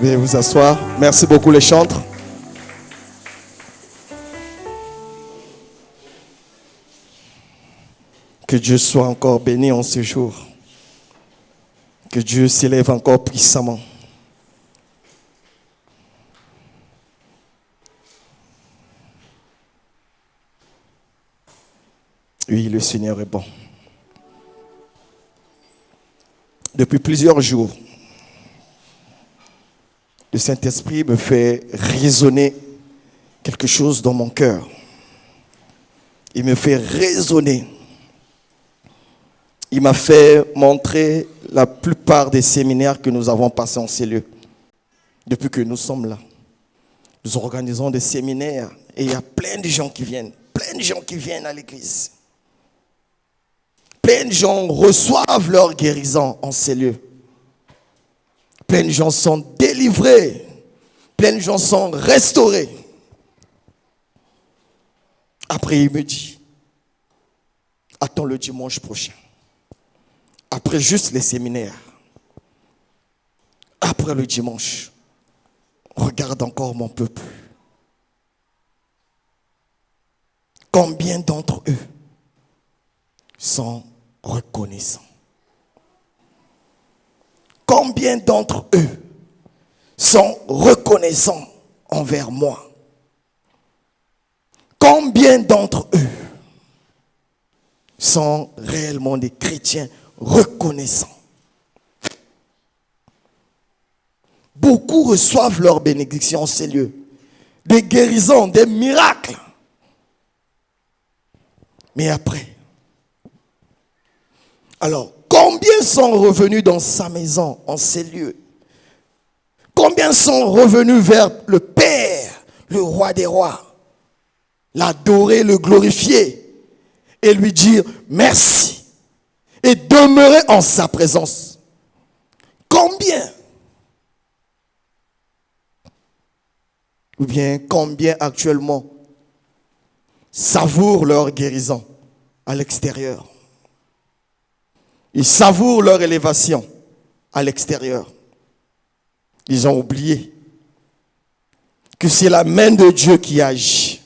Veuillez vous asseoir. Merci beaucoup les chantres. Que Dieu soit encore béni en ce jour. Que Dieu s'élève encore puissamment. Oui, le Seigneur est bon. Depuis plusieurs jours, le Saint-Esprit me fait résonner quelque chose dans mon cœur. Il me fait résonner. Il m'a fait montrer la plupart des séminaires que nous avons passés en ces lieux. Depuis que nous sommes là, nous organisons des séminaires et il y a plein de gens qui viennent. Plein de gens qui viennent à l'église. Plein de gens reçoivent leur guérison en ces lieux. Plein de gens sont délivrés. Plein de gens sont restaurés. Après, il me dit, attends le dimanche prochain. Après juste les séminaires. Après le dimanche, regarde encore mon peuple. Combien d'entre eux sont reconnaissants? Combien d'entre eux sont reconnaissants envers moi? Combien d'entre eux sont réellement des chrétiens reconnaissants? Beaucoup reçoivent leur bénédiction en ces lieux. Des guérisons, des miracles. Mais après, alors, combien sont revenus dans sa maison, en ces lieux? Combien sont revenus vers le Père, le Roi des rois, l'adorer, le glorifier et lui dire merci et demeurer en sa présence? Combien? Ou bien combien actuellement savourent leur guérison à l'extérieur? Ils savourent leur élévation à l'extérieur. Ils ont oublié que c'est la main de Dieu qui agit.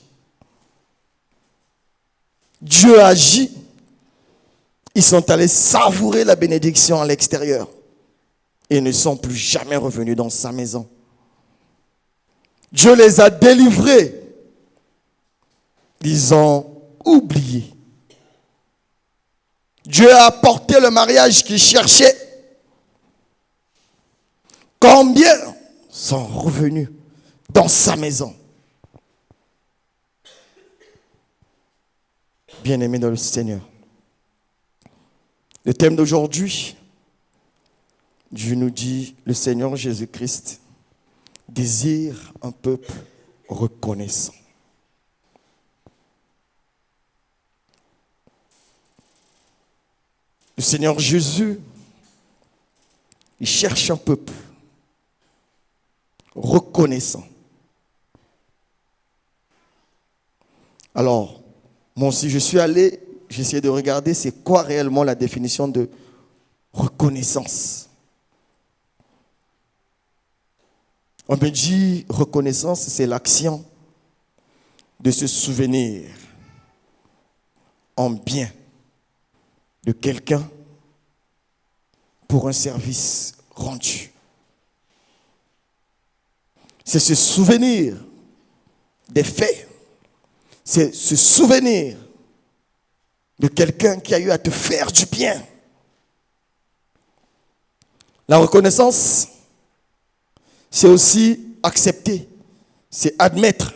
Dieu agit. Ils sont allés savourer la bénédiction à l'extérieur et ne sont plus jamais revenus dans sa maison. Dieu les a délivrés. Ils ont oublié. Dieu a apporté le mariage qu'ils cherchaient. Combien sont revenus dans sa maison? Bien-aimés dans le Seigneur, le thème d'aujourd'hui, Dieu nous dit, le Seigneur Jésus-Christ désire un peuple reconnaissant. Le Seigneur Jésus, il cherche un peuple reconnaissant. Alors, moi aussi, je suis allé, j'ai essayé de regarder c'est quoi réellement la définition de reconnaissance. On me dit reconnaissance, c'est l'action de se souvenir en bien de quelqu'un pour un service rendu. C'est se souvenir des faits. C'est se souvenir de quelqu'un qui a eu à te faire du bien. La reconnaissance, c'est aussi accepter, c'est admettre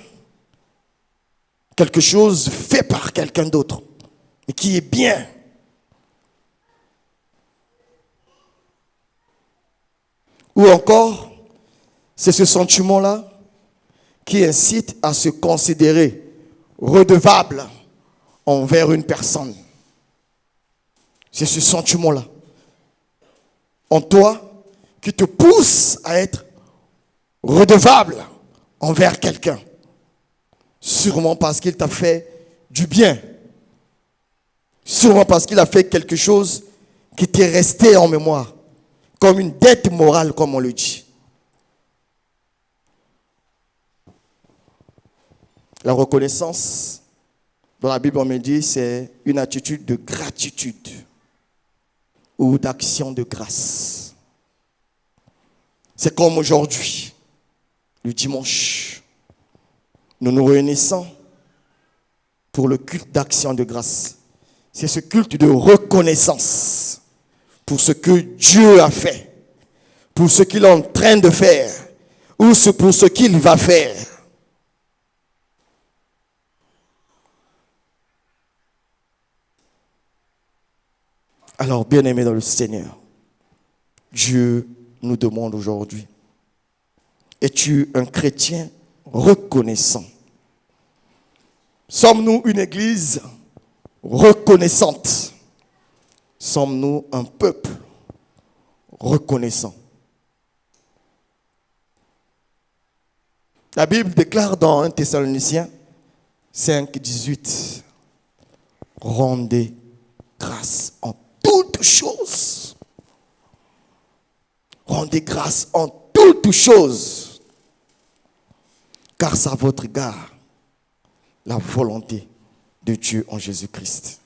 quelque chose fait par quelqu'un d'autre et qui est bien. Ou encore, c'est ce sentiment-là qui incite à se considérer redevable envers une personne. C'est ce sentiment-là en toi qui te pousse à être redevable envers quelqu'un. Sûrement parce qu'il t'a fait du bien. Sûrement parce qu'il a fait quelque chose qui t'est resté en mémoire. Comme une dette morale, comme on le dit. La reconnaissance, dans la Bible, on me dit, c'est une attitude de gratitude ou d'action de grâce. C'est comme aujourd'hui, le dimanche, nous nous réunissons pour le culte d'action de grâce. C'est ce culte de reconnaissance pour ce que Dieu a fait, pour ce qu'il est en train de faire, ou pour ce qu'il va faire. Alors, bien-aimés dans le Seigneur, Dieu nous demande aujourd'hui, es-tu un chrétien reconnaissant? Sommes-nous une église reconnaissante? Sommes-nous un peuple reconnaissant? La Bible déclare dans 1 Thessaloniciens 5, 18, rendez grâce en toutes choses. Rendez grâce en toutes choses, car c'est à votre égard la volonté de Dieu en Jésus-Christ.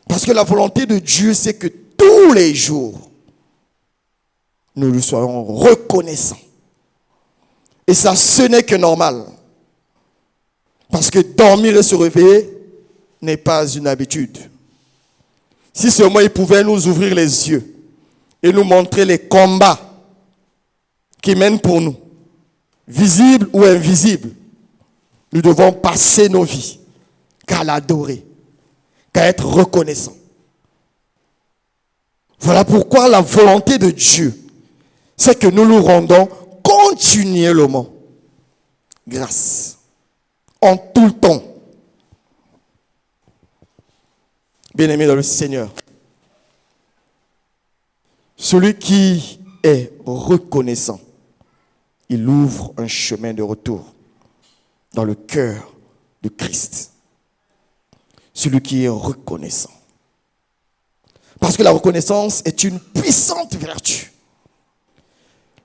Parce que la volonté de Dieu, c'est que tous les jours, nous lui soyons reconnaissants. Et ça, ce n'est que normal. Parce que dormir et se réveiller n'est pas une habitude. Si seulement il pouvait nous ouvrir les yeux et nous montrer les combats qui mènent pour nous, visibles ou invisibles, nous devons passer nos vies qu'à l'adorer, qu'à être reconnaissants. Voilà pourquoi la volonté de Dieu, c'est que nous nous rendons continuellement grâce, en tout le temps. Bien-aimé dans le Seigneur, celui qui est reconnaissant, il ouvre un chemin de retour dans le cœur de Christ. Celui qui est reconnaissant. Parce que la reconnaissance est une puissante vertu.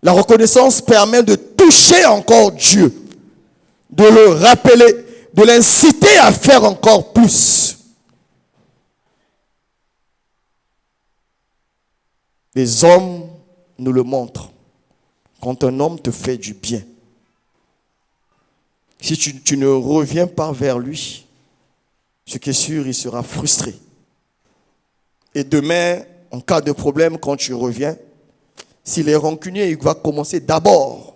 La reconnaissance permet de toucher encore Dieu, de le rappeler, de l'inciter à faire encore plus. Les hommes nous le montrent. Quand un homme te fait du bien, si tu ne reviens pas vers lui, ce qui est sûr, il sera frustré. Et demain, en cas de problème, quand tu reviens, s'il est rancunier, il va commencer d'abord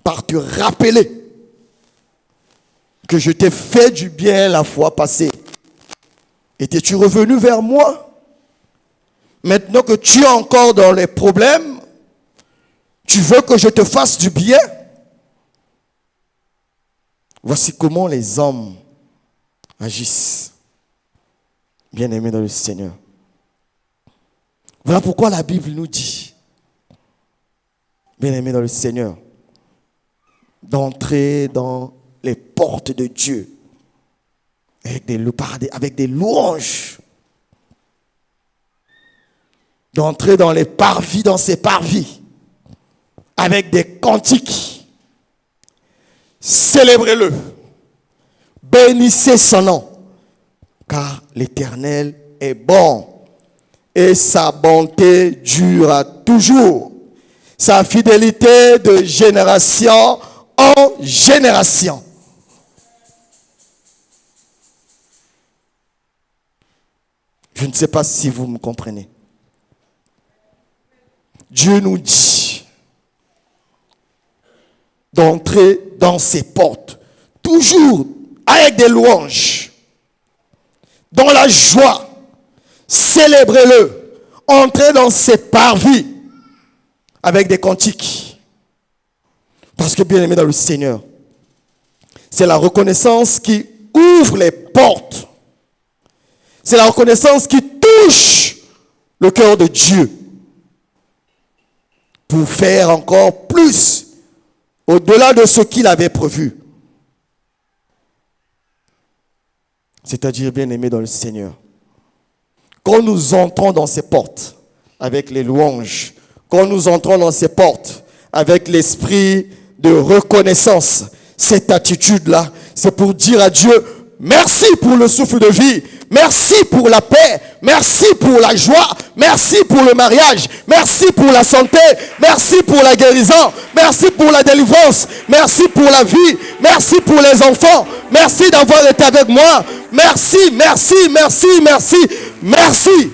par te rappeler que je t'ai fait du bien la fois passée. Étais-tu revenu vers moi? Maintenant que tu es encore dans les problèmes, tu veux que je te fasse du bien? Voici comment les hommes agissent. Bien-aimés dans le Seigneur. Voilà pourquoi la Bible nous dit, bien-aimés dans le Seigneur, d'entrer dans les portes de Dieu avec des louanges. D'entrer dans les parvis, dans ses parvis, avec des cantiques. Célébrez-le. Bénissez son nom. Car l'Éternel est bon. Et sa bonté dure toujours. Sa fidélité de génération en génération. Je ne sais pas si vous me comprenez. Dieu nous dit d'entrer dans ses portes, toujours avec des louanges, dans la joie. Célébrez-le. Entrez dans ses parvis avec des cantiques. Parce que, bien aimé dans le Seigneur, c'est la reconnaissance qui ouvre les portes. C'est la reconnaissance qui touche le cœur de Dieu pour faire encore plus au-delà de ce qu'il avait prévu. C'est-à-dire, bien aimé dans le Seigneur, quand nous entrons dans ces portes avec les louanges, quand nous entrons dans ces portes avec l'esprit de reconnaissance, cette attitude-là, c'est pour dire à Dieu, merci pour le souffle de vie, merci pour la paix, merci pour la joie, merci pour le mariage, merci pour la santé, merci pour la guérison, merci pour la délivrance, merci pour la vie, merci pour les enfants, merci d'avoir été avec moi, merci, merci, merci, merci, merci.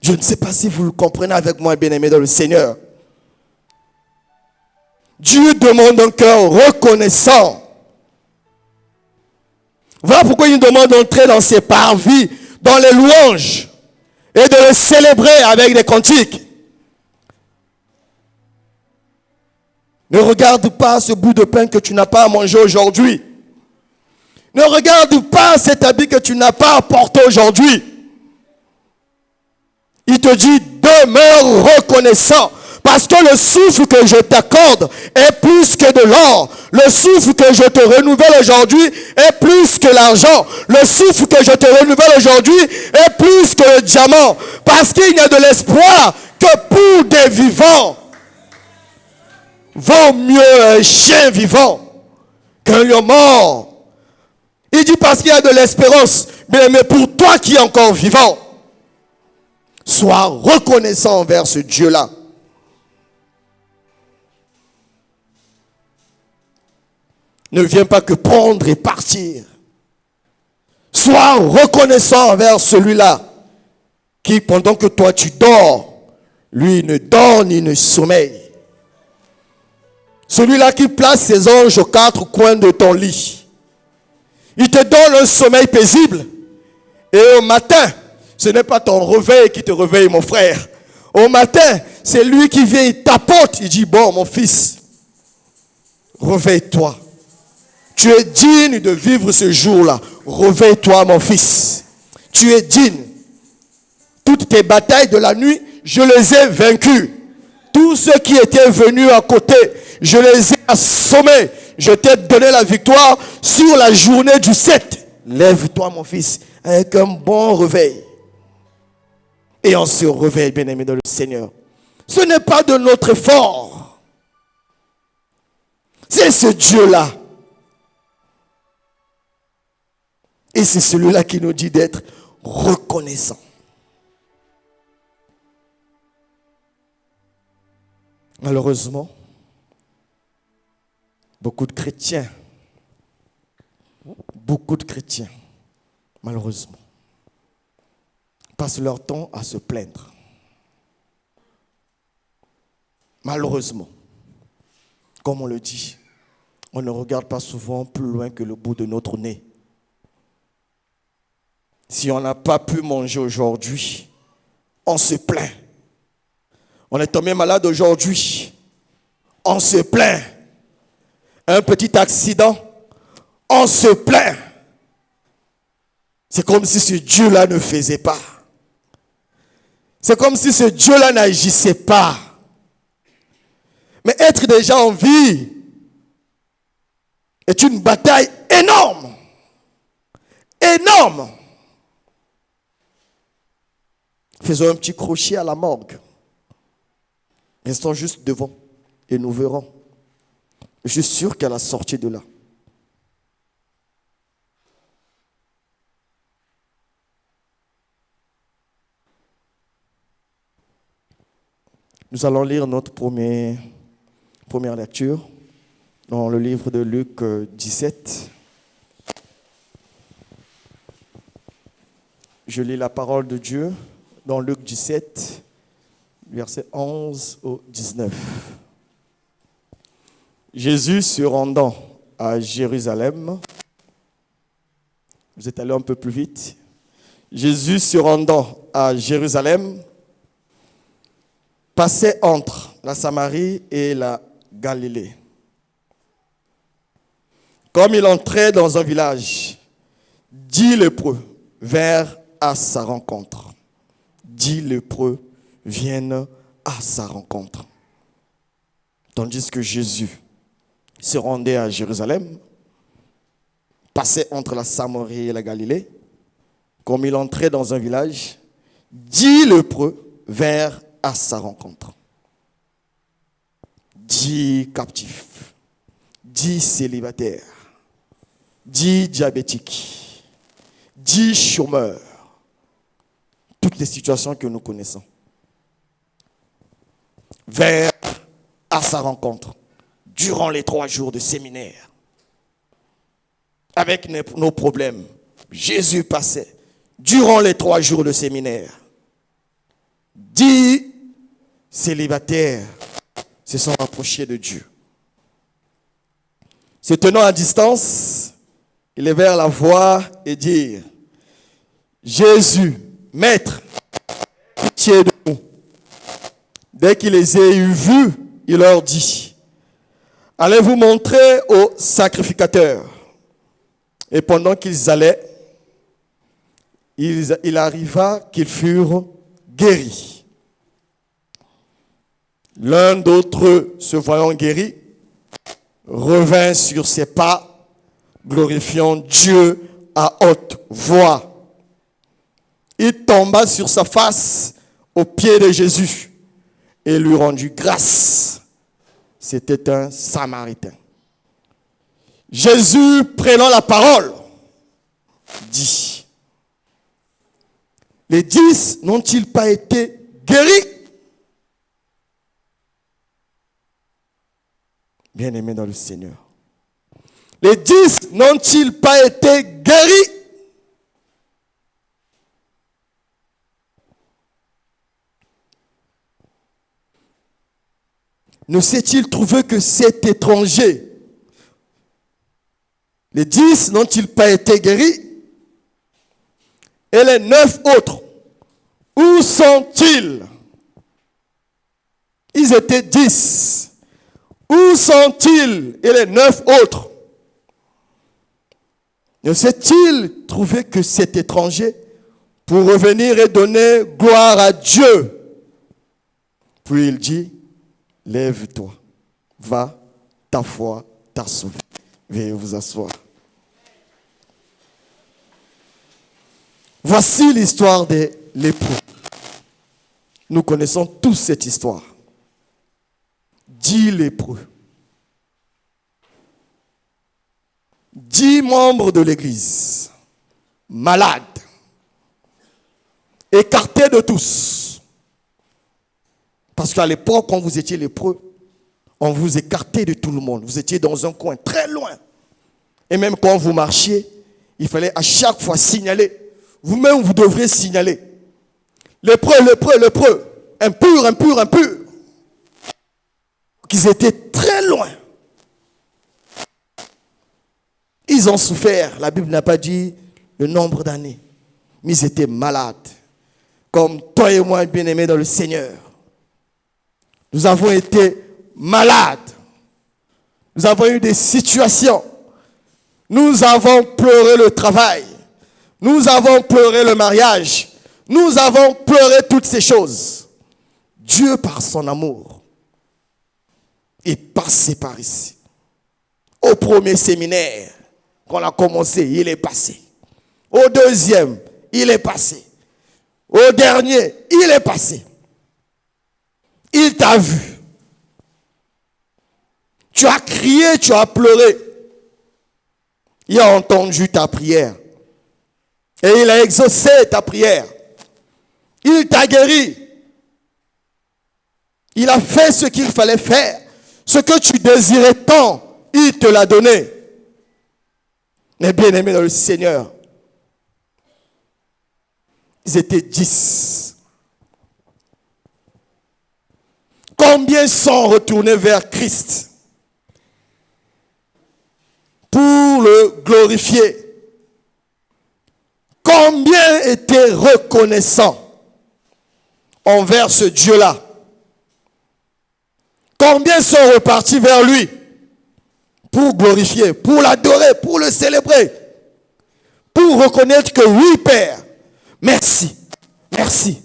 Je ne sais pas si vous le comprenez avec moi, bien-aimés dans le Seigneur. Dieu demande un cœur reconnaissant. Voilà pourquoi il nous demande d'entrer dans ses parvis, dans les louanges, et de les célébrer avec des cantiques. Ne regarde pas ce bout de pain que tu n'as pas à manger aujourd'hui. Ne regarde pas cet habit que tu n'as pas à porter aujourd'hui. Il te dit, demeure reconnaissant. Parce que le souffle que je t'accorde est plus que de l'or. Le souffle que je te renouvelle aujourd'hui est plus que l'argent. Le souffle que je te renouvelle aujourd'hui est plus que le diamant. Parce qu'il n'y a de l'espoir que pour des vivants. Vaut mieux un chien vivant qu'un lion mort. Il dit parce qu'il y a de l'espérance. Mais pour toi qui es encore vivant, sois reconnaissant envers ce Dieu-là. Ne viens pas que prendre et partir. Sois reconnaissant envers celui-là qui, pendant que toi tu dors, lui ne dort ni ne sommeille. Celui-là qui place ses anges aux quatre coins de ton lit. Il te donne un sommeil paisible. Et au matin, ce n'est pas ton réveil qui te réveille, mon frère. Au matin, c'est lui qui vient, il tapote. Il dit, bon, mon fils, réveille-toi. Tu es digne de vivre ce jour-là. Réveille-toi, mon fils. Tu es digne. Toutes tes batailles de la nuit, je les ai vaincues. Tous ceux qui étaient venus à côté, je les ai assommés. Je t'ai donné la victoire sur la journée du 7. Lève-toi, mon fils, avec un bon réveil. Et on se réveille, bien-aimé dans le Seigneur. Ce n'est pas de notre effort. C'est ce Dieu-là. Et c'est celui-là qui nous dit d'être reconnaissant. Malheureusement, beaucoup de chrétiens, malheureusement, passent leur temps à se plaindre. Malheureusement, comme on le dit, on ne regarde pas souvent plus loin que le bout de notre nez. Si on n'a pas pu manger aujourd'hui, on se plaint. On est tombé malade aujourd'hui, on se plaint. Un petit accident, on se plaint. C'est comme si ce Dieu-là ne faisait pas. C'est comme si ce Dieu-là n'agissait pas. Mais être déjà en vie est une bataille énorme. Énorme. Faisons un petit crochet à la morgue. Restons juste devant et nous verrons. Je suis sûr qu'à la sortie de là, nous allons lire notre première lecture dans le livre de Luc 17. Je lis la parole de Dieu dans Luc 17, versets 11 au 19. Jésus se rendant à Jérusalem, vous êtes allé un peu plus vite. Jésus se rendant à Jérusalem, passait entre la Samarie et la Galilée. Comme il entrait dans un village, 10 lépreux vinrent à sa rencontre. 10 lépreux viennent à sa rencontre. Tandis que Jésus se rendait à Jérusalem, passait entre la Samarie et la Galilée, comme il entrait dans un village, 10 lépreux vinrent à sa rencontre. 10 captifs, 10 célibataires, 10 diabétiques, 10 chômeurs. Toutes les situations que nous connaissons. Vers à sa rencontre, durant les 3 jours de séminaire. Avec nos problèmes, Jésus passait durant les 3 jours de séminaire. 10 célibataires se sont rapprochés de Dieu. Se tenant à distance, ils levèrent la voix et dirent: Jésus, Maître, pitié de nous. Dès qu'il les eut vus, il leur dit: allez vous montrer au sacrificateur. Et pendant qu'ils allaient, il arriva qu'ils furent guéris. L'un d'entre eux, se voyant guéri, revint sur ses pas, glorifiant Dieu à haute voix. Il tomba sur sa face aux pieds de Jésus et lui rendit grâce. C'était un Samaritain. Jésus, prenant la parole, dit: les 10 n'ont-ils pas été guéris? Bien-aimés dans le Seigneur. Les 10 n'ont-ils pas été guéris? Ne s'est-il trouvé que cet étranger, les 10 n'ont-ils pas été guéris? Et les 9 autres, où sont-ils? Ils étaient 10. Où sont-ils? Et les 9 autres? Ne s'est-il trouvé que cet étranger pour revenir et donner gloire à Dieu? Puis il dit: lève-toi, va, ta foi t'a sauvé. Veuillez vous asseoir. Voici l'histoire des lépreux. Nous connaissons tous cette histoire. 10 lépreux. 10 membres de l'église, malades, écartés de tous. Parce qu'à l'époque, quand vous étiez lépreux, on vous écartait de tout le monde. Vous étiez dans un coin très loin. Et même quand vous marchiez, il fallait à chaque fois signaler. Vous-même, vous devriez signaler. Lépreux, lépreux, lépreux. Impur, impur, impur. Qu'ils étaient très loin. Ils ont souffert. La Bible n'a pas dit le nombre d'années. Mais ils étaient malades. Comme toi et moi, bien-aimés dans le Seigneur. Nous avons été malades. Nous avons eu des situations. Nous avons pleuré le travail. Nous avons pleuré le mariage. Nous avons pleuré toutes ces choses. Dieu, par son amour, est passé par ici. Au premier séminaire, qu'on a commencé, il est passé. Au deuxième, il est passé. Au dernier, il est passé. Il t'a vu. Tu as crié, tu as pleuré. Il a entendu ta prière. Et il a exaucé ta prière. Il t'a guéri. Il a fait ce qu'il fallait faire. Ce que tu désirais tant, il te l'a donné. Mais bien aimés dans le Seigneur, ils étaient 10. Combien sont retournés vers Christ pour le glorifier? Combien étaient reconnaissants envers ce Dieu-là? Combien sont repartis vers lui pour glorifier, pour l'adorer, pour le célébrer, pour reconnaître que oui, Père, merci, merci.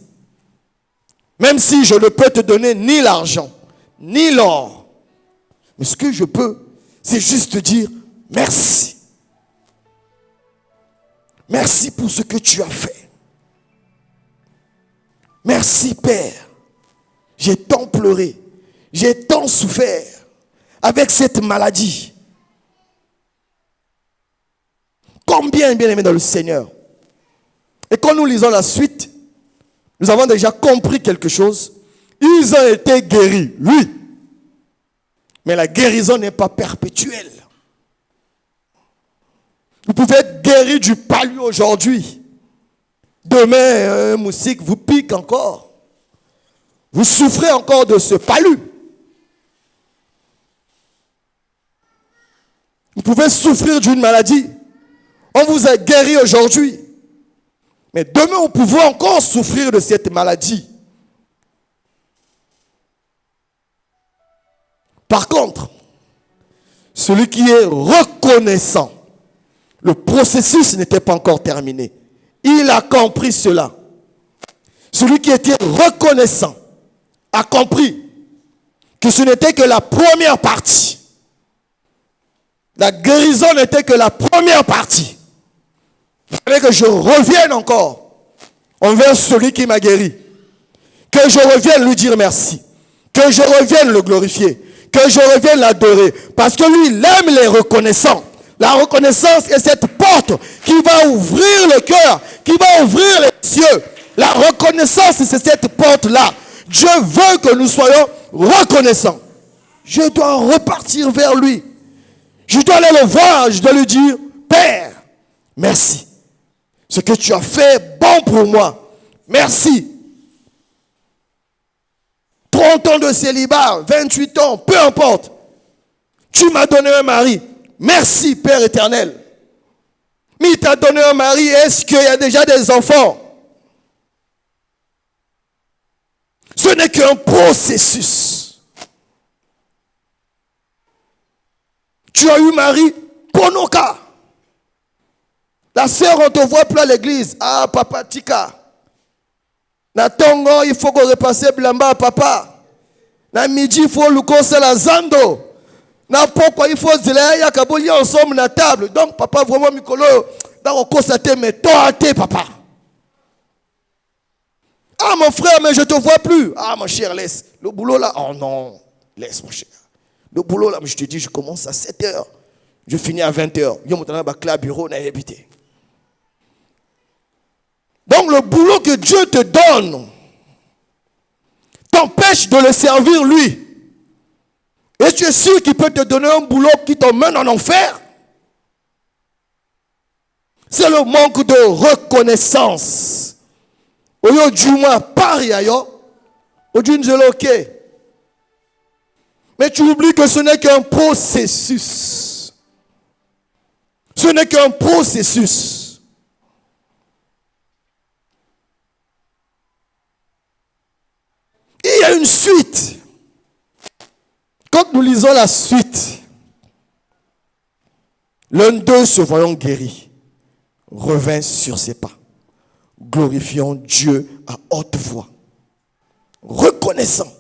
Même si je ne peux te donner ni l'argent, ni l'or, mais ce que je peux, c'est juste dire merci. Merci pour ce que tu as fait. Merci, Père. J'ai tant pleuré. j'ai tant souffert avec cette maladie. Combien, bien aimés dans le Seigneur. Et quand nous lisons la suite, nous avons déjà compris quelque chose. Ils ont été guéris, oui. Mais la guérison n'est pas perpétuelle. Vous pouvez être guéri du palu aujourd'hui. Demain, un moustique vous pique encore. Vous souffrez encore de ce palu. Vous pouvez souffrir d'une maladie. On vous a guéri aujourd'hui. Mais demain, vous pouvez encore souffrir de cette maladie. Par contre, celui qui est reconnaissant, le processus n'était pas encore terminé. Il a compris cela. Celui qui était reconnaissant a compris que ce n'était que la première partie. La guérison n'était que la première partie. Il fallait que je revienne encore envers celui qui m'a guéri. Que je revienne lui dire merci. Que je revienne le glorifier. Que je revienne l'adorer. Parce que lui, il aime les reconnaissants. La reconnaissance est cette porte qui va ouvrir le cœur, qui va ouvrir les yeux. La reconnaissance, c'est cette porte-là. Dieu veut que nous soyons reconnaissants. Je dois repartir vers lui. Je dois aller le voir, je dois lui dire, Père, merci. Ce que tu as fait est bon pour moi. Merci. 30 ans de célibat, 28 ans, peu importe. Tu m'as donné un mari. Merci, Père éternel. Mais il t'a donné un mari, est-ce qu'il y a déjà des enfants? Ce n'est qu'un processus. Tu as eu mari, Ponoka. La sœur, on te voit plus à l'église. Ah, papa, tika. Na tongo, il faut qu'on repasse blamba, papa. Na midi, il faut le conseil la zando. Na pourquoi il faut dire, il y a kaboli ensemble na table. Donc, papa, vraiment, Mikolo, dans le constaté, mais toi, t'es papa. Ah, mon frère, mais je ne te vois plus. Ah, mon cher, laisse. Le boulot là, oh non, laisse, mon cher. Le boulot là, je te dis, je commence à 7 h. Je finis à 20 h. Je suis au bureau, je habité. Donc, le boulot que Dieu te donne t'empêche de le servir lui. Et tu es sûr qu'il peut te donner un boulot qui t'emmène en enfer? C'est le manque de reconnaissance. Oyo Juma pari ayo, ok. Mais tu oublies que ce n'est qu'un processus. Ce n'est qu'un processus. Il y a une suite. Quand nous lisons la suite, l'un d'eux, se voyant guéri, revint sur ses pas, glorifiant Dieu à haute voix, reconnaissant.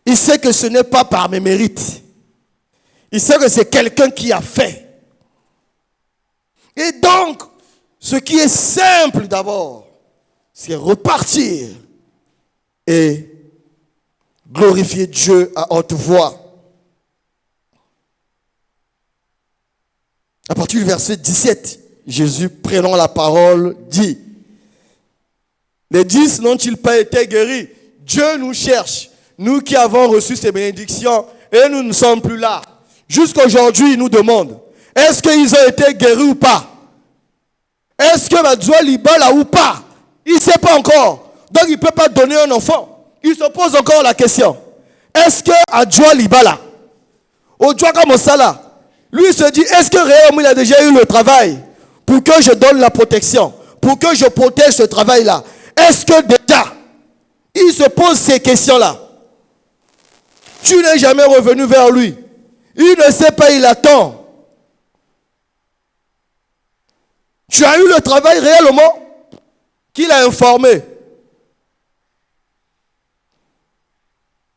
Il sait que ce n'est pas par mes mérites. Il sait que c'est quelqu'un qui a fait. Et donc, ce qui est simple d'abord, c'est repartir et glorifier Dieu à haute voix. À partir du verset 17, Jésus, prenant la parole, dit: les 10 n'ont-ils pas été guéris? Dieu nous cherche, nous qui avons reçu ces bénédictions, et nous ne sommes plus là. Jusqu'aujourd'hui, il nous demande, est-ce qu'ils ont été guéris ou pas? Est-ce que Badjoua Libala ou pas? Il ne sait pas encore. Donc il ne peut pas donner un enfant. Il se pose encore la question. Est-ce que Adjoua Libala, Odjoua Kamosala, lui se dit, est-ce que réellement il a déjà eu le travail pour que je donne la protection, pour que je protège ce travail-là? Est-ce que déjà, il se pose ces questions-là? Tu n'es jamais revenu vers lui. Il ne sait pas, il attend. Tu as eu le travail réellement qu'il a informé.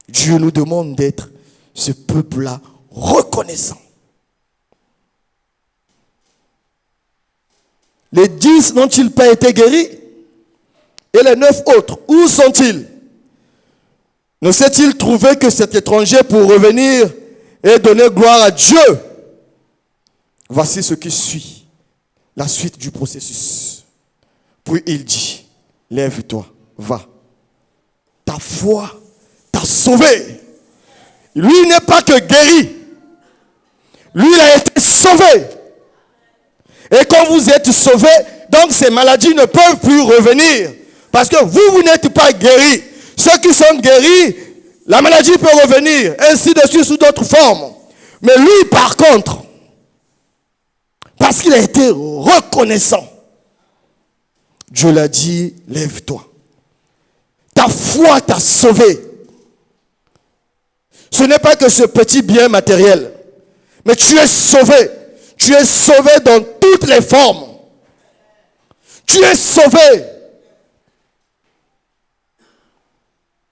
Dieu nous demande d'être ce peuple-là reconnaissant. Les 10 n'ont-ils pas été guéris? Et les 9 autres, où sont-ils? ne s'est-il trouvé que cet étranger pour revenir et donner gloire à Dieu? Voici ce qui suit, la suite du processus. Puis il dit, lève-toi, va. Ta foi t'a sauvé. Lui n'est pas que guéri. Lui, il a été sauvé. Et quand vous êtes sauvé, donc ces maladies ne peuvent plus revenir. Parce que vous n'êtes pas guéris. Ceux qui sont guéris, la maladie peut revenir, ainsi de suite sous d'autres formes. Mais lui, par contre, parce qu'il a été reconnaissant, Dieu l'a dit, lève-toi. Ta foi t'a sauvé. Ce n'est pas que ce petit bien matériel, mais tu es sauvé. Tu es sauvé dans toutes les formes. Tu es sauvé.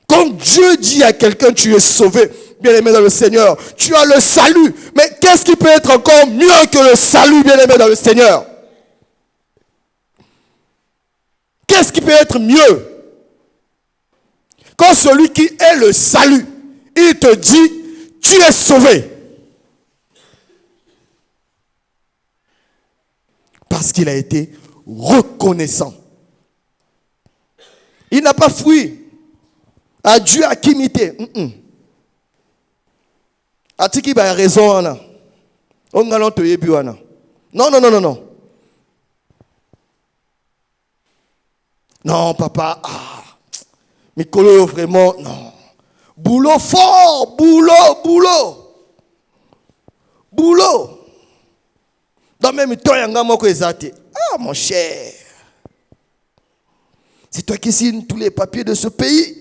Quand Dieu dit à quelqu'un, tu es sauvé, bien-aimé dans le Seigneur, tu as le salut. Mais qu'est-ce qui peut être encore mieux que le salut, bien-aimé dans le Seigneur? Qu'est-ce qui peut être mieux? Quand celui qui est le salut, il te dit, tu es sauvé. Parce qu'il a été reconnaissant. Il n'a pas fui. À Dieu à qui imiter. A ti qui a raison. Non, non, non, non, non. Non, papa. Mikolo, vraiment, non. Boulot fort, boulot. Dans même temps, il y a un mot exalté. Ah, mon cher. C'est toi qui signes tous les papiers de ce pays.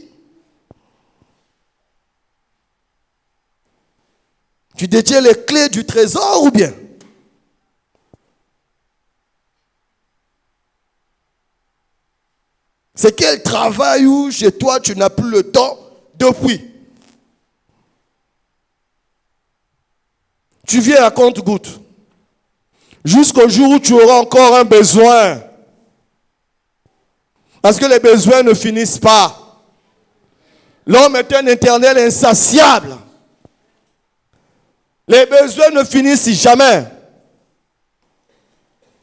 Tu détiens les clés du trésor ou bien? C'est quel travail où chez toi tu n'as plus le temps depuis? Tu viens à compte-gouttes. Jusqu'au jour où tu auras encore un besoin. Parce que les besoins ne finissent pas. L'homme est un éternel insatiable. Les besoins ne finissent jamais.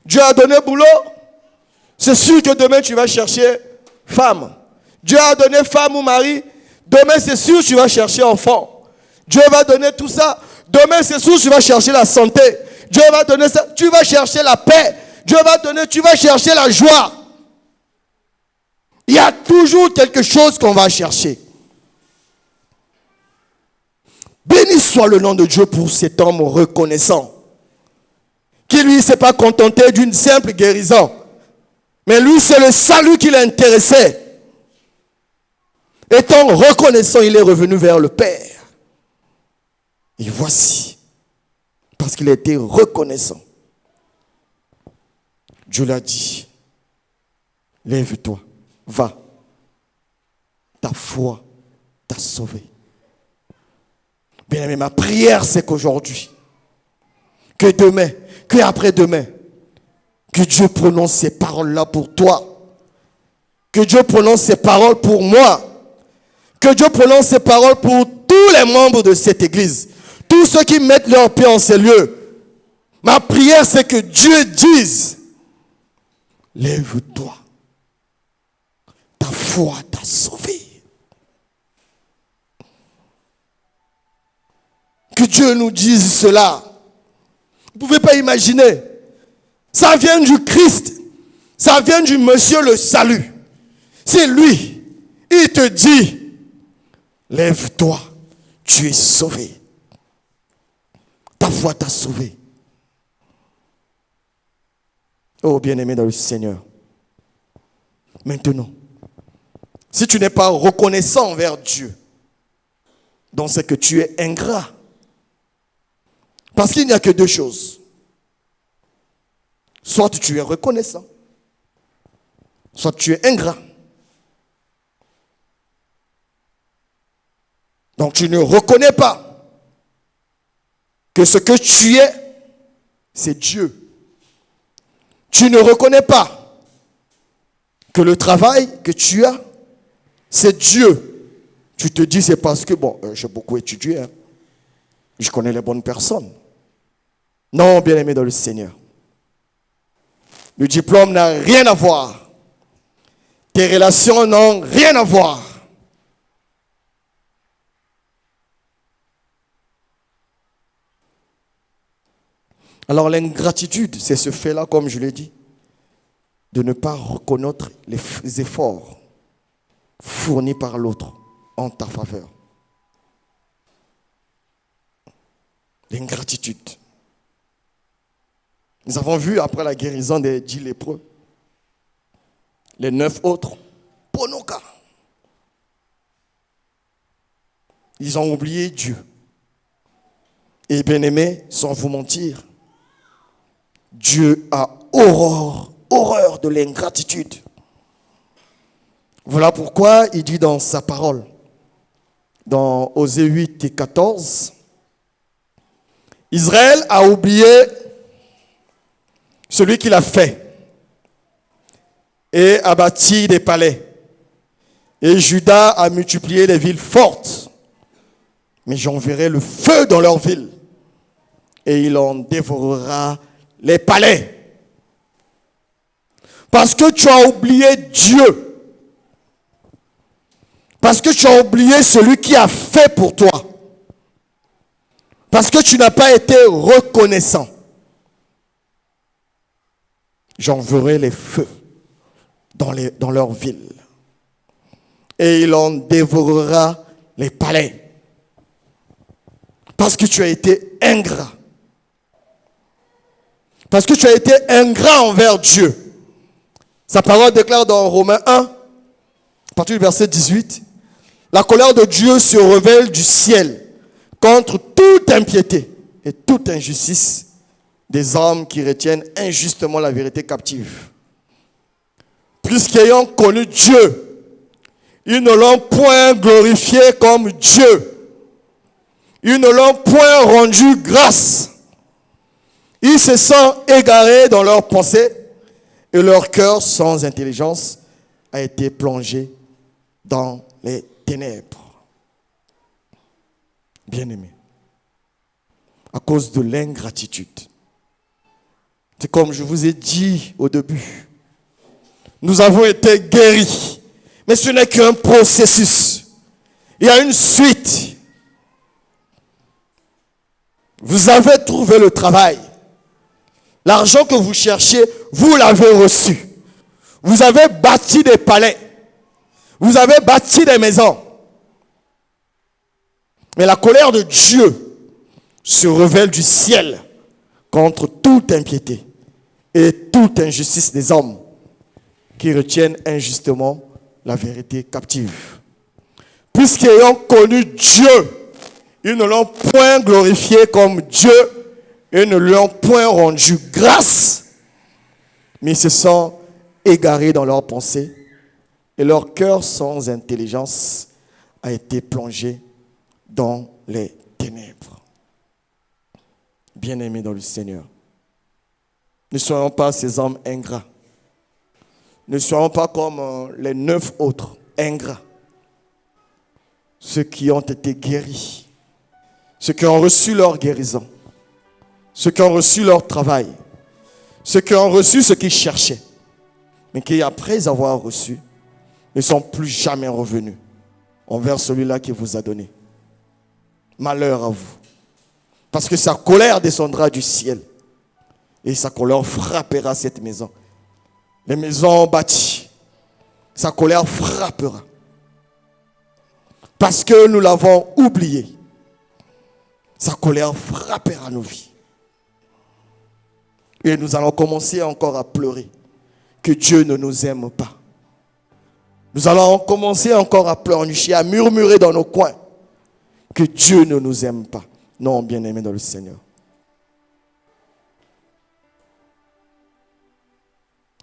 Dieu a donné boulot. C'est sûr que demain tu vas chercher femme. Dieu a donné femme ou mari. Demain c'est sûr que tu vas chercher enfant. Dieu va donner tout ça. Demain c'est sûr que tu vas chercher la santé. Dieu va donner ça. Tu vas chercher la paix. Dieu va donner, tu vas chercher la joie. Il y a toujours quelque chose qu'on va chercher. Béni soit le nom de Dieu pour cet homme reconnaissant. Qui lui ne s'est pas contenté d'une simple guérison. Mais lui c'est le salut qui l'intéressait. Étant reconnaissant, il est revenu vers le Père. Et voici. Parce qu'il a été reconnaissant. Dieu l'a dit. Lève-toi. Va. Ta foi t'a sauvé. Bien aimé, ma prière c'est qu'aujourd'hui, que demain, que après-demain, que Dieu prononce ces paroles-là pour toi. Que Dieu prononce ces paroles pour moi. Que Dieu prononce ces paroles pour tous les membres de cette église. Tous ceux qui mettent leurs pieds en ces lieux. Ma prière c'est que Dieu dise, lève-toi. Ta foi t'a sauvé. Que Dieu nous dise cela. Vous ne pouvez pas imaginer. Ça vient du Christ. Ça vient du Monsieur le Salut. C'est lui. Il te dit, lève-toi, tu es sauvé. Ta foi t'a sauvé. Oh bien-aimé dans le Seigneur. Maintenant, si tu n'es pas reconnaissant envers Dieu, donc c'est que tu es ingrat. Parce qu'il n'y a que deux choses. Soit tu es reconnaissant, soit tu es ingrat. Donc tu ne reconnais pas que ce que tu es, c'est Dieu. Tu ne reconnais pas que le travail que tu as, c'est Dieu. Tu te dis, c'est parce que, j'ai beaucoup étudié, hein. Je connais les bonnes personnes. Non, bien-aimé dans le Seigneur. Le diplôme n'a rien à voir. Tes relations n'ont rien à voir. Alors l'ingratitude, c'est ce fait-là, comme je l'ai dit, de ne pas reconnaître les efforts fournis par l'autre en ta faveur. L'ingratitude. Nous avons vu après la guérison des 10 lépreux, les 9 autres, Ponoka. Ils ont oublié Dieu. Et bien-aimés, sans vous mentir, Dieu a horreur de l'ingratitude. Voilà pourquoi il dit dans sa parole, dans Osée 8 et 14, Israël a oublié celui qui l'a fait et a bâti des palais. Et Juda a multiplié les villes fortes. Mais j'enverrai le feu dans leurs villes et il en dévorera les palais. Parce que tu as oublié Dieu. Parce que tu as oublié celui qui a fait pour toi. Parce que tu n'as pas été reconnaissant. J'enverrai les feux dans leur ville. Et il en dévorera les palais. Parce que tu as été ingrat. Parce que tu as été ingrat envers Dieu. Sa parole déclare dans Romains 1, à partir du verset 18, la colère de Dieu se révèle du ciel contre toute impiété et toute injustice des hommes qui retiennent injustement la vérité captive. Puisqu'ayant connu Dieu, ils ne l'ont point glorifié comme Dieu. Ils ne l'ont point rendu grâce. Ils se sont égarés dans leurs pensées et leur cœur sans intelligence a été plongé dans les ténèbres. Bien-aimés, à cause de l'ingratitude, c'est comme je vous ai dit au début, nous avons été guéris, mais ce n'est qu'un processus. Il y a une suite. Vous avez trouvé le travail. L'argent que vous cherchiez, vous l'avez reçu. Vous avez bâti des palais. Vous avez bâti des maisons. Mais la colère de Dieu se révèle du ciel contre toute impiété et toute injustice des hommes qui retiennent injustement la vérité captive. Puisqu'ayant connu Dieu, ils ne l'ont point glorifié comme Dieu et ne lui ont point rendu grâce, mais ils se sont égarés dans leurs pensées et leur cœur sans intelligence a été plongé dans les ténèbres. Bien-aimés dans le Seigneur, ne soyons pas ces hommes ingrats. Ne soyons pas comme les 9 autres ingrats. Ceux qui ont été guéris, ceux qui ont reçu leur guérison, ceux qui ont reçu leur travail, ceux qui ont reçu ce qu'ils cherchaient, mais qui, après avoir reçu, ne sont plus jamais revenus envers celui-là qui vous a donné. Malheur à vous. Parce que sa colère descendra du ciel et sa colère frappera cette maison. Les maisons bâties, sa colère frappera. Parce que nous l'avons oublié, sa colère frappera nos vies. Et nous allons commencer encore à pleurer que Dieu ne nous aime pas. Nous allons commencer encore à pleurnicher, à murmurer dans nos coins que Dieu ne nous aime pas. Non, bien-aimés dans le Seigneur.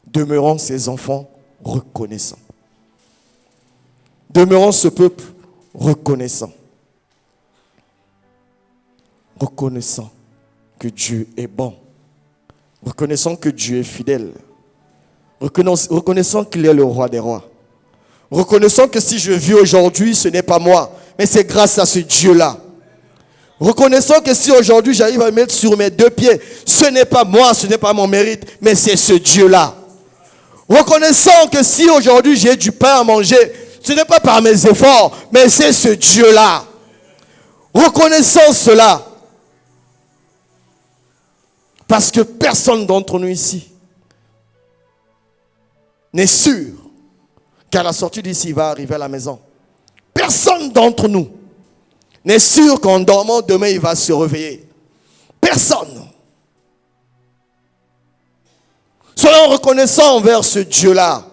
Demeurons ces enfants reconnaissants. Demeurons ce peuple reconnaissant. Reconnaissant que Dieu est bon. Reconnaissant que Dieu est fidèle. Reconnaissant qu'il est le roi des rois. Reconnaissons que si je vis aujourd'hui, ce n'est pas moi, mais c'est grâce à ce Dieu-là. Reconnaissons que si aujourd'hui j'arrive à me mettre sur mes deux pieds, ce n'est pas moi, ce n'est pas mon mérite, mais c'est ce Dieu-là. Reconnaissons que si aujourd'hui j'ai du pain à manger, ce n'est pas par mes efforts, mais c'est ce Dieu-là. Reconnaissons cela. Parce que personne d'entre nous ici n'est sûr qu'à la sortie d'ici, il va arriver à la maison. Personne d'entre nous n'est sûr qu'en dormant, demain, il va se réveiller. Personne. Soyons reconnaissants envers ce Dieu-là.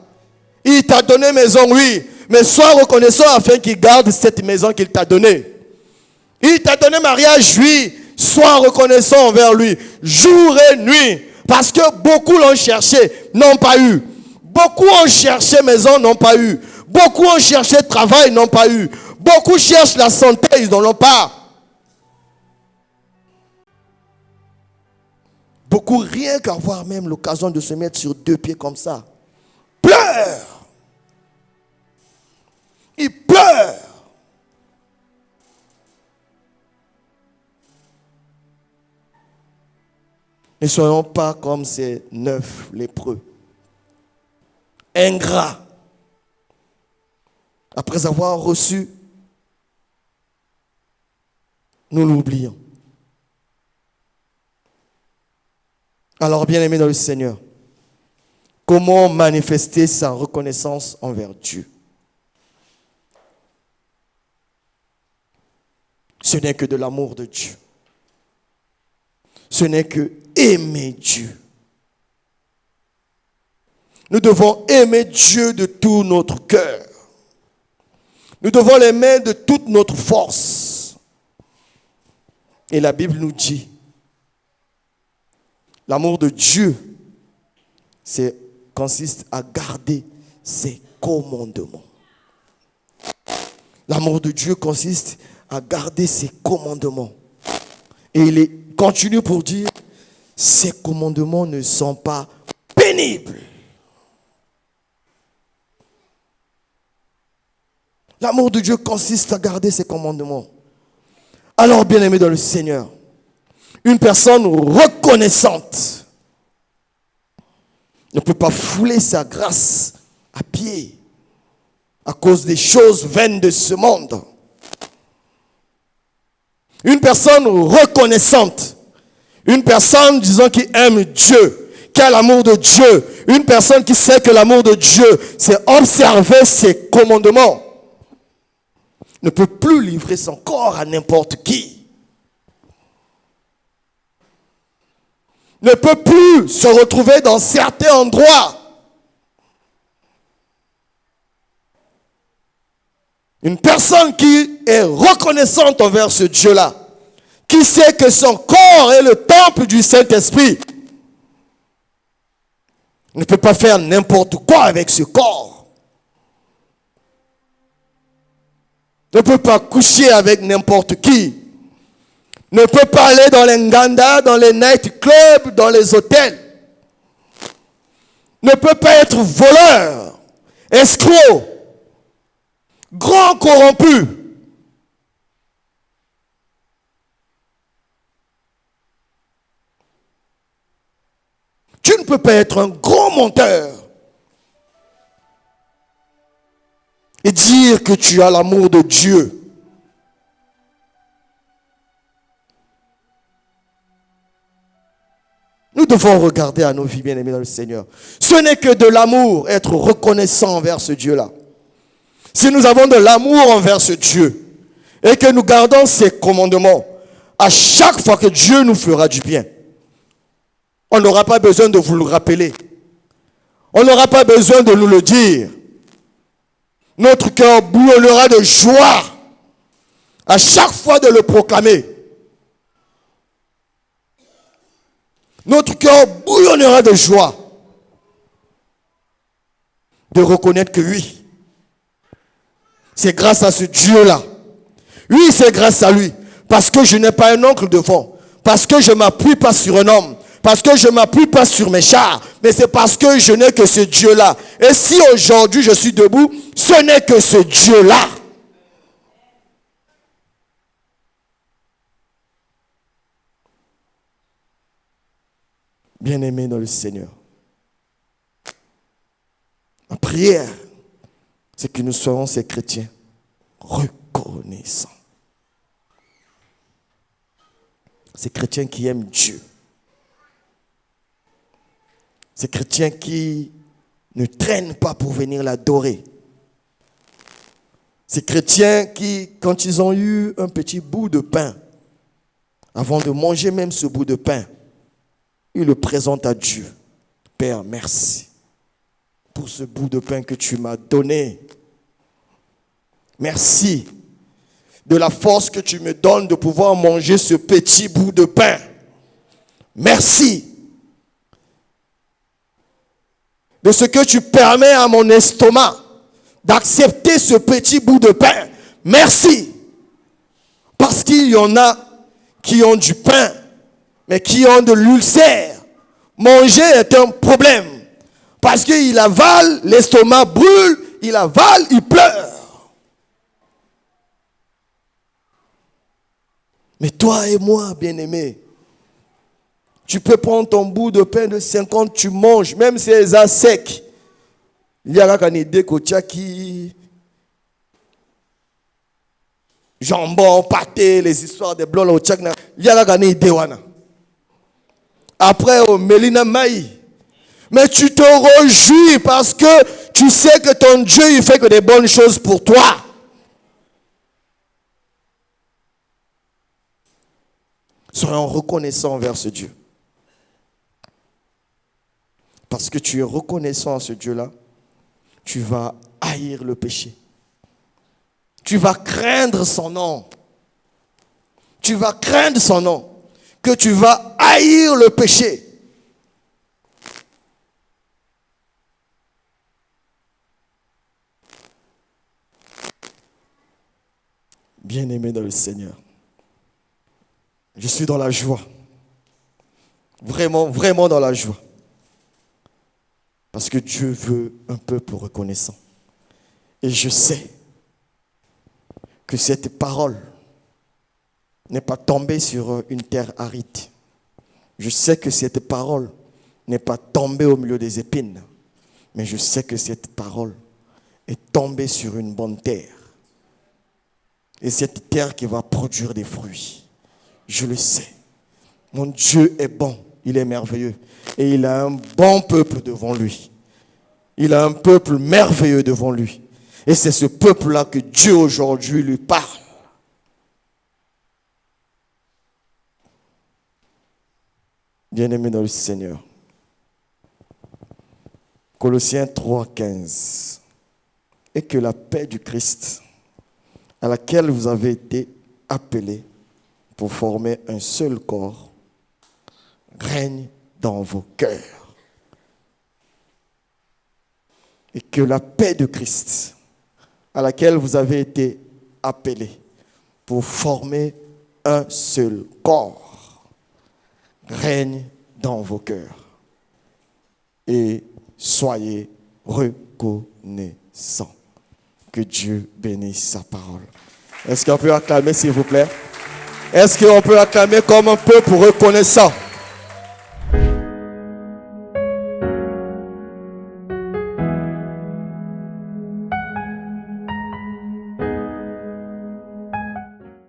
Il t'a donné maison, oui, mais sois reconnaissant afin qu'il garde cette maison qu'il t'a donnée. Il t'a donné mariage, oui, sois reconnaissant envers lui, jour et nuit, parce que beaucoup l'ont cherché, n'ont pas eu. Beaucoup ont cherché maison, n'ont pas eu. Beaucoup ont cherché travail, n'ont pas eu. Beaucoup cherchent la santé, ils n'en ont pas. Beaucoup, rien qu'avoir même l'occasion de se mettre sur deux pieds comme ça, pleurent. Ils pleurent. Ne soyons pas comme ces 9 lépreux. Ingrats. Après avoir reçu, nous l'oublions. Alors, bien-aimés dans le Seigneur, comment manifester sa reconnaissance envers Dieu? Ce n'est que de l'amour de Dieu. Ce n'est que aimer Dieu. Nous devons aimer Dieu de tout notre cœur. Nous devons l'aimer de toute notre force. Et la Bible nous dit, l'amour de Dieu consiste à garder ses commandements. L'amour de Dieu consiste à garder ses commandements. Et il continue pour dire, ces commandements ne sont pas pénibles. L'amour de Dieu consiste à garder ses commandements. Alors, bien-aimé dans le Seigneur, une personne reconnaissante ne peut pas fouler sa grâce à pied à cause des choses vaines de ce monde. Une personne reconnaissante, une personne, disons, qui aime Dieu, qui a l'amour de Dieu, une personne qui sait que l'amour de Dieu, c'est observer ses commandements, ne peut plus livrer son corps à n'importe qui. Ne peut plus se retrouver dans certains endroits. Une personne qui est reconnaissante envers ce Dieu-là, qui sait que son corps est le temple du Saint-Esprit, ne peut pas faire n'importe quoi avec ce corps. Ne peut pas coucher avec n'importe qui. Ne peut pas aller dans les nganda, dans les nightclubs, dans les hôtels. Ne peut pas être voleur, escroc, grand corrompu. Tu ne peux pas être un grand menteur et dire que tu as l'amour de Dieu. Nous devons regarder à nos vies, bien-aimés dans le Seigneur. Ce n'est que de l'amour, être reconnaissant envers ce Dieu-là. Si nous avons de l'amour envers ce Dieu et que nous gardons ses commandements, à chaque fois que Dieu nous fera du bien, on n'aura pas besoin de vous le rappeler. On n'aura pas besoin de nous le dire. Notre cœur bouillonnera de joie à chaque fois de le proclamer. Notre cœur bouillonnera de joie de reconnaître que oui, c'est grâce à ce Dieu-là. Oui, c'est grâce à lui. Parce que je n'ai pas un oncle devant. Parce que je ne m'appuie pas sur un homme. Parce que je ne m'appuie pas sur mes chars, mais c'est parce que je n'ai que ce Dieu-là. Et si aujourd'hui je suis debout, ce n'est que ce Dieu-là. Bien-aimés dans le Seigneur, ma prière, c'est que nous soyons ces chrétiens reconnaissants. Ces chrétiens qui aiment Dieu. Ces chrétiens qui ne traînent pas pour venir l'adorer. Ces chrétiens qui, quand ils ont eu un petit bout de pain, avant de manger même ce bout de pain, ils le présentent à Dieu. Père, merci pour ce bout de pain que tu m'as donné. Merci de la force que tu me donnes de pouvoir manger ce petit bout de pain. Merci de ce que tu permets à mon estomac d'accepter ce petit bout de pain. Merci. Parce qu'il y en a qui ont du pain, mais qui ont de l'ulcère. Manger est un problème. Parce qu'il avale, l'estomac brûle, il avale, il pleure. Mais toi et moi, bien-aimés, tu peux prendre ton bout de pain de 50, tu manges, même si c'est à sec. Il y a une idée qui jambon, pâté, les histoires de blancs, il y a une idée. Après, au Mélina Maï. Mais tu te réjouis parce que tu sais que ton Dieu, il fait que des bonnes choses pour toi. Soyons reconnaissants envers ce Dieu. Parce que tu es reconnaissant à ce Dieu-là, tu vas haïr le péché. Tu vas craindre son nom. Tu vas craindre son nom. Que tu vas haïr le péché. Bien-aimé dans le Seigneur, je suis dans la joie. Vraiment, vraiment dans la joie. Parce que Dieu veut un peuple reconnaissant. Et je sais que cette parole n'est pas tombée sur une terre aride. Je sais que cette parole n'est pas tombée au milieu des épines. Mais je sais que cette parole est tombée sur une bonne terre. Et cette terre qui va produire des fruits. Je le sais. Mon Dieu est bon. Il est merveilleux. Et il a un bon peuple devant lui. Il a un peuple merveilleux devant lui. Et c'est ce peuple-là que Dieu aujourd'hui lui parle. Bien-aimé dans le Seigneur. Colossiens 3,15. Et que la paix du Christ, à laquelle vous avez été appelés pour former un seul corps, règne dans vos cœurs. Et que la paix de Christ, à laquelle vous avez été appelés pour former un seul corps, règne dans vos cœurs. Et soyez reconnaissants. Que Dieu bénisse sa parole. Est-ce qu'on peut acclamer, s'il vous plaît? Est-ce qu'on peut acclamer comme un peuple reconnaissant?